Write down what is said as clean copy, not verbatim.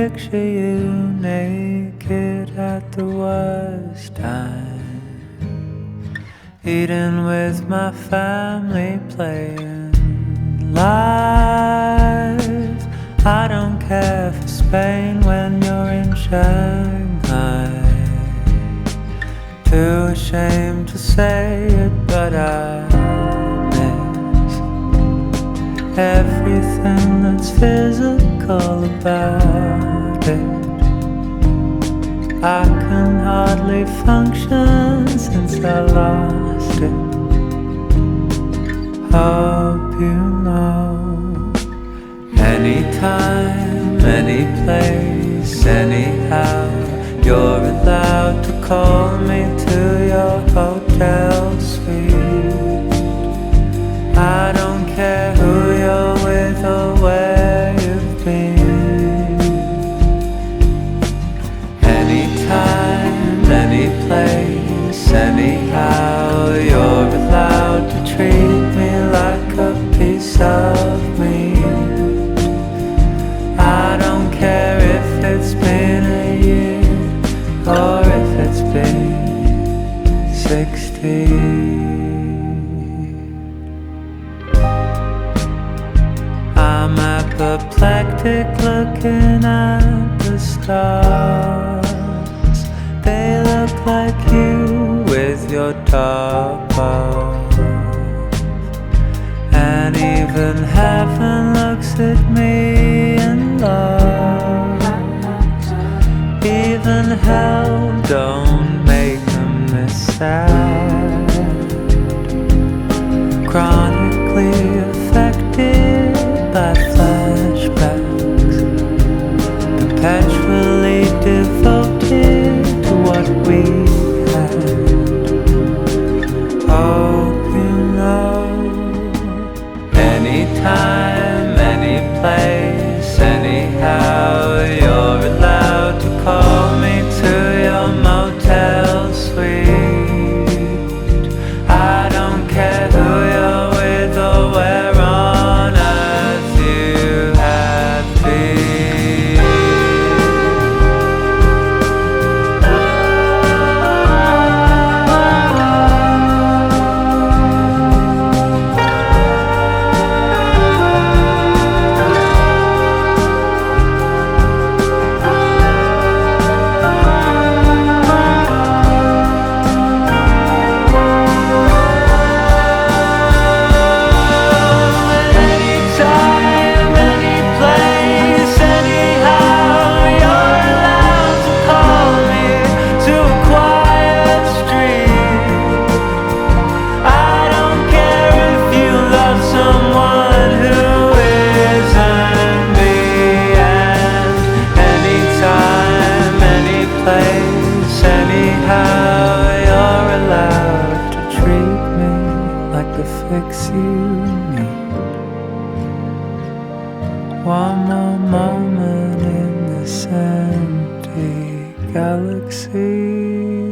picture you naked at the worst time, eating with my family, playing live. I don't care for Spain when you're in Shanghai. Too ashamed to say it, but I miss everything that's physical about it. I can hardly function since I lost it. Hope you know, anytime, any place, anyhow, you're allowed to call me to your hotel suite. I don't care who you're with or where you've been. Anytime, any place, anyhow, you're allowed to treat me like a piece of meat. I don't care if it's been a year or if it's been 60. I'm apoplectic looking at the stars. They look like you with your top off. And even heaven looks at me and loves. Even hell don't make them this sad. Chronically affected by flashbacks, perpetually devoted to what we had. Hope you know, anytime, any place, anyhow, you're allowed to call me to your motel suite. I don't care who you're with or where on earth you have been. Fix you need one more moment in this empty galaxy.